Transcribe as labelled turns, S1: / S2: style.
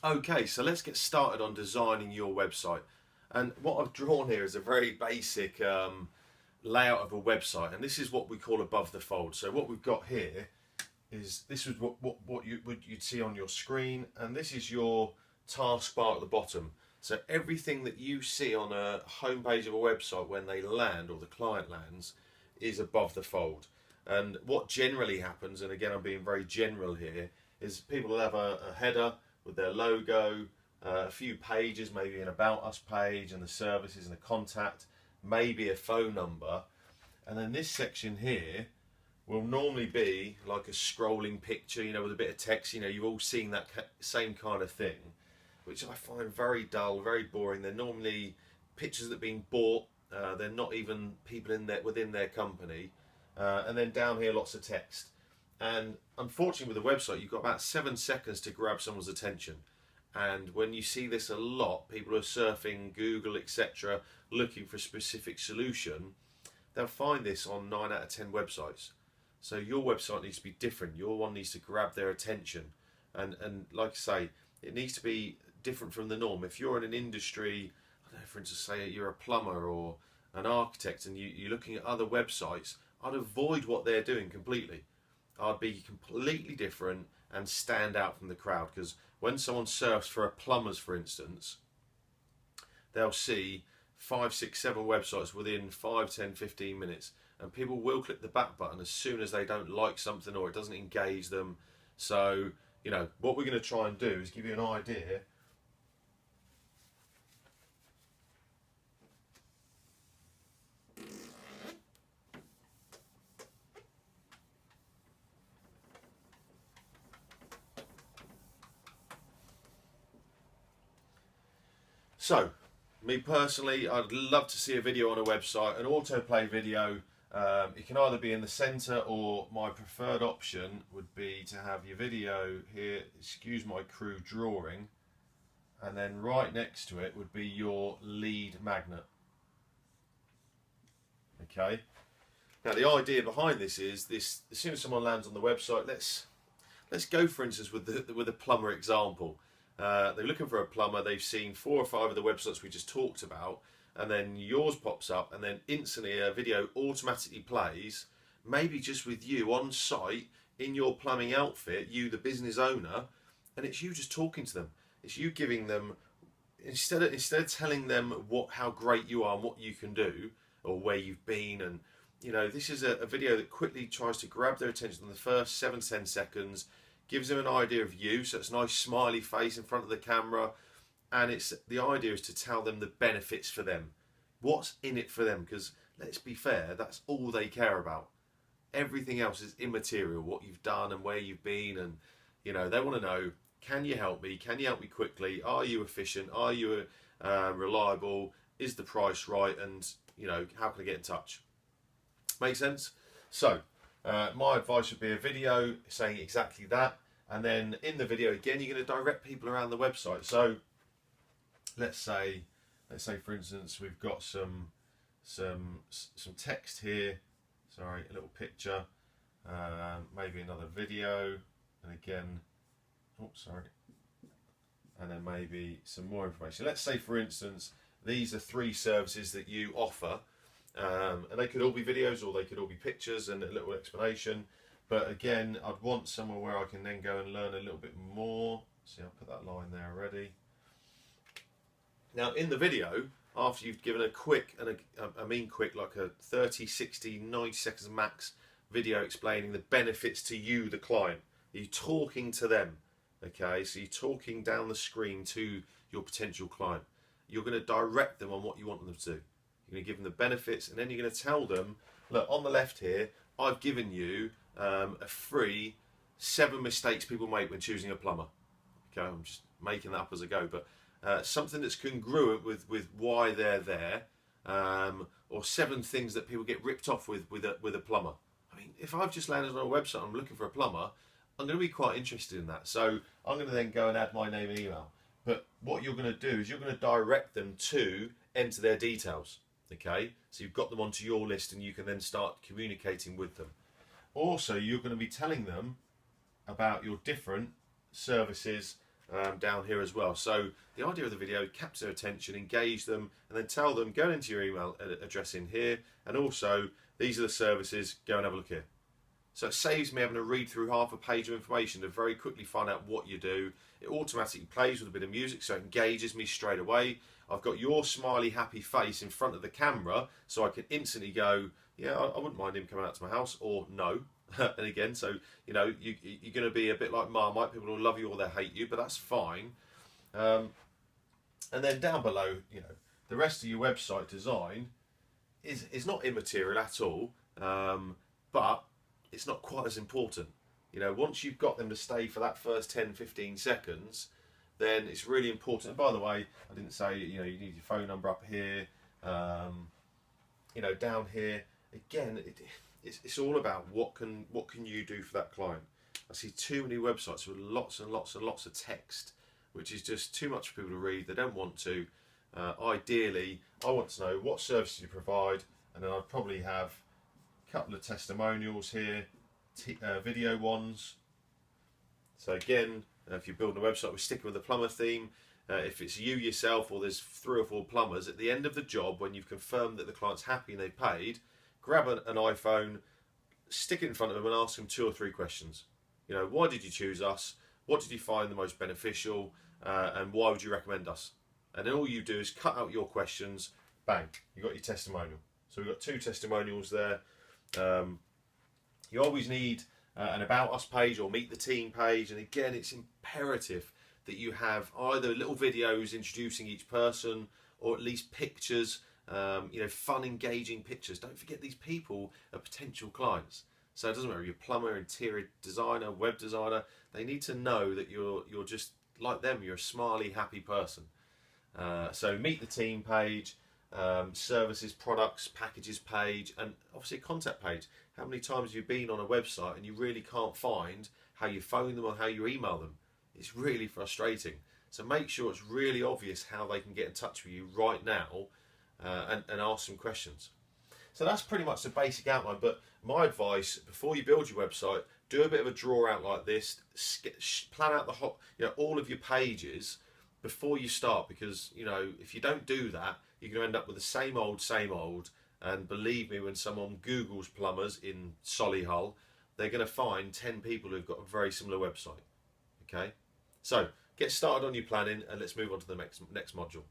S1: Okay, so let's get started on designing your website. And what I've drawn here is a very basic layout of a website, and this is what we call above the fold. So what we've got here is this is what you'd see on your screen, and this is your taskbar at the bottom. So everything that you see on a homepage of a website when they land or the client lands is above the fold. And what generally happens, and again I'm being very general here, is people will have a header with their logo, a few pages, maybe an About Us page and the services and a contact, maybe a phone number, and then this section here will normally be like a scrolling picture, with a bit of text. You've all seen that same kind of thing, which I find very dull, very boring. They're normally pictures that are being bought. They're not even people within their company. And then down here, lots of text. And unfortunately, with a website, you've got about 7 seconds to grab someone's attention. And when you see this a lot, people are surfing Google, etc., looking for a specific solution. They'll find this on 9 out of 10 websites. So your website needs to be different. Your one needs to grab their attention. And like I say, it needs to be different from the norm. If you're in an industry, I don't know, for instance, say you're a plumber or an architect, and you're looking at other websites, I'd avoid what they're doing completely. I'd be completely different and stand out from the crowd, because when someone surfs for a plumber's, for instance, they'll see 5, 6, 7 websites within 5, 10, 15 minutes, and people will click the back button as soon as they don't like something or it doesn't engage them. So, what we're going to try and do is give you an idea. So, me personally, I'd love to see a video on a website, an autoplay video. It can either be in the center, or my preferred option would be to have your video here, excuse my crude drawing, and then right next to it would be your lead magnet. Okay. Now the idea behind this is this: as soon as someone lands on the website, let's go, for instance, with the plumber example. They're looking for a plumber. They've seen 4 or 5 of the websites we just talked about, and then yours pops up, and then instantly a video automatically plays, maybe just with you on site in your plumbing outfit, you the business owner, and it's you just talking to them. It's you giving them, instead of telling them how great you are and what you can do or where you've been, and this is a video that quickly tries to grab their attention in the first 7 to 10 seconds. Gives them an idea of you, so it's a nice smiley face in front of the camera, and the idea is to tell them the benefits for them, what's in it for them, because let's be fair, that's all they care about. Everything else is immaterial, what you've done and where you've been, and they want to know, can you help me? Can you help me quickly? Are you efficient? Are you reliable? Is the price right? And how can I get in touch? Make sense? So my advice would be a video saying exactly that, and then in the video again you're going to direct people around the website. So let's say for instance we've got some text here, sorry, a little picture, maybe another video, and again, and then maybe some more information. Let's say for instance these are 3 services that you offer. And they could all be videos or they could all be pictures and a little explanation. But again, I'd want somewhere where I can then go and learn a little bit more. See, I'll put that line there already. Now in the video, after you've given a quick, and I mean quick, like a 30, 60, 90 seconds max video explaining the benefits to you, the client. You're talking to them, okay? So you're talking down the screen to your potential client. You're going to direct them on what you want them to do. You're going to give them the benefits, and then you're going to tell them, look, on the left here, I've given you a free 7 mistakes people make when choosing a plumber. Okay, I'm just making that up as I go, but something that's congruent with why they're there, or 7 things that people get ripped off with a plumber. I mean, if I've just landed on a website and I'm looking for a plumber, I'm going to be quite interested in that. So I'm going to then go and add my name and email. But what you're going to do is you're going to direct them to enter their details. Okay, so you've got them onto your list, and you can then start communicating with them. Also, you're going to be telling them about your different services down here as well. So the idea of the video, capture their attention, engage them, and then tell them, go into your email address in here, and also these are the services, go and have a look here. So it saves me having to read through half a page of information to very quickly find out what you do. It automatically plays with a bit of music, so it engages me straight away. I've got your smiley, happy face in front of the camera, so I can instantly go, yeah, I wouldn't mind him coming out to my house, or no. And again, so, you know, you're going to be a bit like Marmite. People will love you or they'll hate you, but that's fine. And then down below, you know, the rest of your website design is not immaterial at all, but it's not quite as important. You know, once you've got them to stay for that first 10-15 seconds, then it's really important. And by the way, I didn't say, you know, you need your phone number up here. You know, down here again, it's all about what can you do for that client. I see too many websites with lots and lots and lots of text, which is just too much for people to read. They don't want to. Ideally, I want to know what services you provide, and then I'd probably have a couple of testimonials here, video ones. So again, if you're building a website, we're sticking with the plumber theme. If it's you yourself or there's 3 or 4 plumbers, at the end of the job, when you've confirmed that the client's happy and they paid, grab an iPhone, stick it in front of them and ask them 2 or 3 questions. You know, why did you choose us? What did you find the most beneficial? And why would you recommend us? And then all you do is cut out your questions, bang, you got your testimonial. So we've got 2 testimonials there. You always need an About Us page or Meet the Team page. And again, it's imperative that you have either little videos introducing each person or at least pictures, you know, fun, engaging pictures. Don't forget these people are potential clients. So it doesn't matter if you're a plumber, interior designer, web designer, they need to know that you're just like them, you're a smiley, happy person. So Meet the Team page, services, products, packages page, and obviously a contact page. How many times have you been on a website and you really can't find how you phone them or how you email them? It's really frustrating. So make sure it's really obvious how they can get in touch with you right now, and ask some questions. So that's pretty much the basic outline, but my advice, before you build your website, do a bit of a draw out like this, plan out all of your pages before you start, because, you know, if you don't do that, you're going to end up with the same old, and believe me, when someone Googles plumbers in Solihull, they're going to find 10 people who've got a very similar website. Okay? So, get started on your planning, and let's move on to the next module.